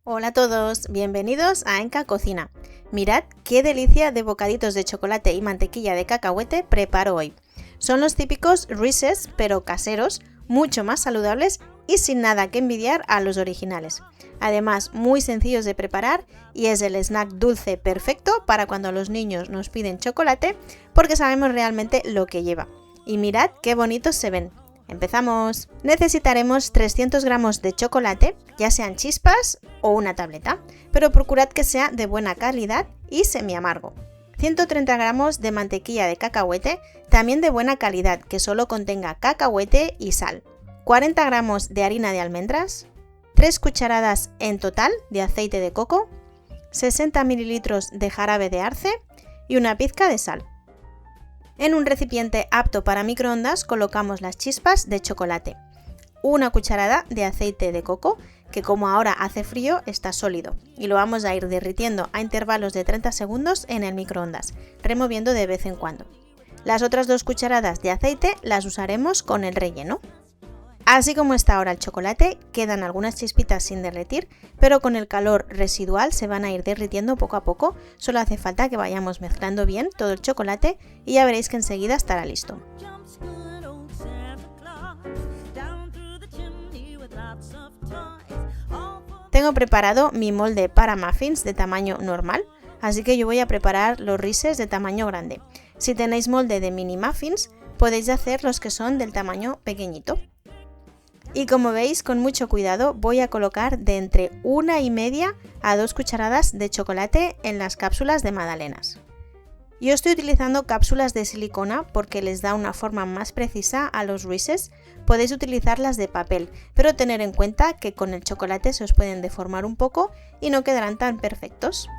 Hola a todos, bienvenidos a Enka Cocina. Mirad qué delicia de bocaditos de chocolate y mantequilla de cacahuete preparo hoy. Son los típicos Reese's, pero caseros, mucho más saludables y sin nada que envidiar a los originales. Además, muy sencillos de preparar y es el snack dulce perfecto para cuando los niños nos piden chocolate porque sabemos realmente lo que lleva. Y mirad qué bonitos se ven. ¡Empezamos! Necesitaremos 300 gramos de chocolate, ya sean chispas o una tableta, pero procurad que sea de buena calidad y semi-amargo. 130 gramos de mantequilla de cacahuete, también de buena calidad, que solo contenga cacahuete y sal. 40 gramos de harina de almendras, 3 cucharadas en total de aceite de coco, 60 mililitros de jarabe de arce y una pizca de sal. En un recipiente apto para microondas colocamos las chispas de chocolate, una cucharada de aceite de coco, que como ahora hace frío está sólido, y lo vamos a ir derritiendo a intervalos de 30 segundos en el microondas, removiendo de vez en cuando. Las otras 2 cucharadas de aceite las usaremos con el relleno. Así como está ahora el chocolate, quedan algunas chispitas sin derretir, pero con el calor residual se van a ir derritiendo poco a poco, solo hace falta que vayamos mezclando bien todo el chocolate y ya veréis que enseguida estará listo. Tengo preparado mi molde para muffins de tamaño normal, así que yo voy a preparar los Reese's de tamaño grande. Si tenéis molde de mini muffins, podéis hacer los que son del tamaño pequeñito. Y como veis, con mucho cuidado voy a colocar de entre 1,5 a 2 cucharadas de chocolate en las cápsulas de magdalenas. Yo estoy utilizando cápsulas de silicona porque les da una forma más precisa a los Reese's. Podéis utilizar las de papel, pero tener en cuenta que con el chocolate se os pueden deformar un poco y no quedarán tan perfectos.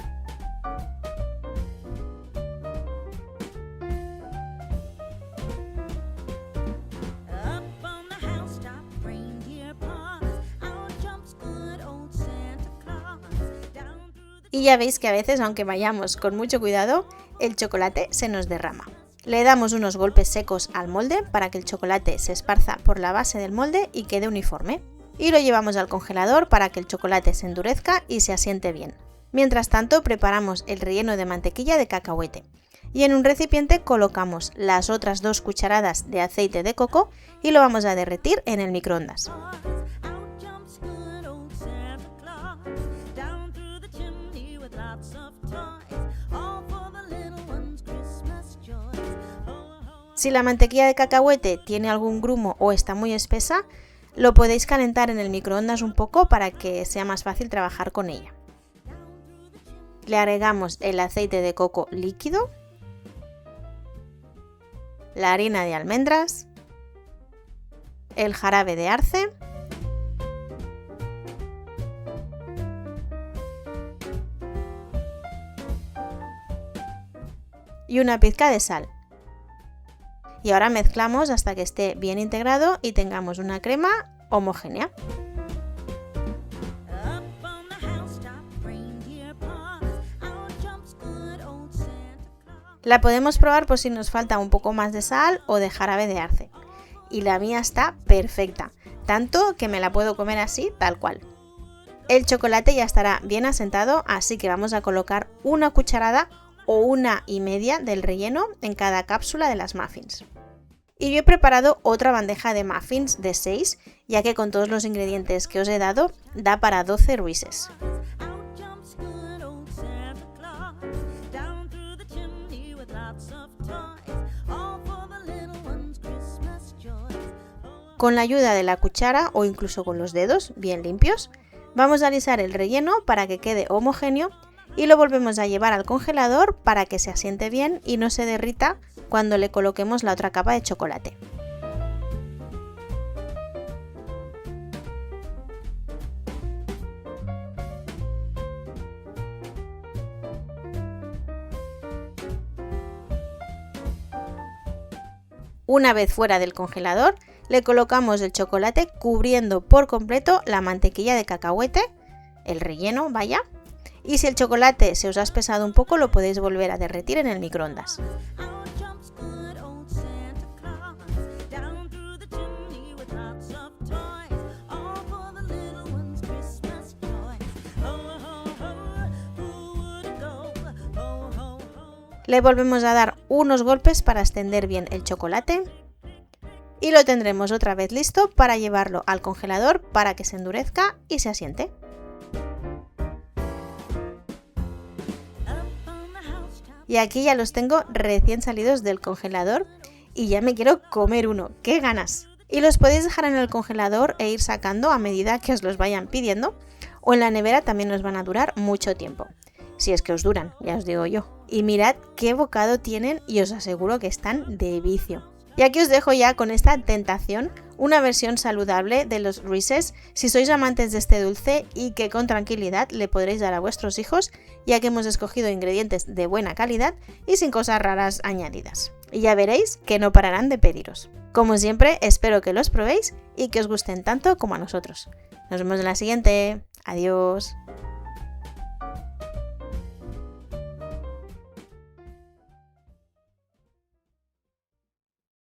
Y ya veis que a veces, aunque vayamos con mucho cuidado, el chocolate se nos derrama. Le damos unos golpes secos al molde para que el chocolate se esparza por la base del molde y quede uniforme. Y lo llevamos al congelador para que el chocolate se endurezca y se asiente bien. Mientras tanto, preparamos el relleno de mantequilla de cacahuete. Y en un recipiente colocamos las otras 2 cucharadas de aceite de coco y lo vamos a derretir en el microondas. Si la mantequilla de cacahuete tiene algún grumo o está muy espesa, lo podéis calentar en el microondas un poco para que sea más fácil trabajar con ella. Le agregamos el aceite de coco líquido, la harina de almendras, el jarabe de arce y una pizca de sal. Y ahora mezclamos hasta que esté bien integrado y tengamos una crema homogénea. La podemos probar por si nos falta un poco más de sal o de jarabe de arce. Y la mía está perfecta, tanto que me la puedo comer así, tal cual. El chocolate ya estará bien asentado, así que vamos a colocar una cucharada o 1,5 del relleno en cada cápsula de las muffins. Y yo he preparado otra bandeja de muffins de 6, ya que con todos los ingredientes que os he dado da para 12 Reese's. Con la ayuda de la cuchara o incluso con los dedos bien limpios, vamos a alisar el relleno para que quede homogéneo y lo volvemos a llevar al congelador para que se asiente bien y no se derrita cuando le coloquemos la otra capa de chocolate. Una vez fuera del congelador, le colocamos el chocolate cubriendo por completo la mantequilla de cacahuete, el relleno, vaya. Y si el chocolate se os ha espesado un poco, lo podéis volver a derretir en el microondas. Le volvemos a dar unos golpes para extender bien el chocolate y lo tendremos otra vez listo para llevarlo al congelador para que se endurezca y se asiente. Y aquí ya los tengo recién salidos del congelador y ya me quiero comer uno. ¡Qué ganas! Y los podéis dejar en el congelador e ir sacando a medida que os los vayan pidiendo, o en la nevera también os van a durar mucho tiempo. Si es que os duran, ya os digo yo. Y mirad qué bocado tienen y os aseguro que están de vicio. Y aquí os dejo ya con esta tentación, una versión saludable de los Reese's si sois amantes de este dulce y que con tranquilidad le podréis dar a vuestros hijos, ya que hemos escogido ingredientes de buena calidad y sin cosas raras añadidas. Y ya veréis que no pararán de pediros. Como siempre, espero que los probéis y que os gusten tanto como a nosotros. Nos vemos en la siguiente. Adiós.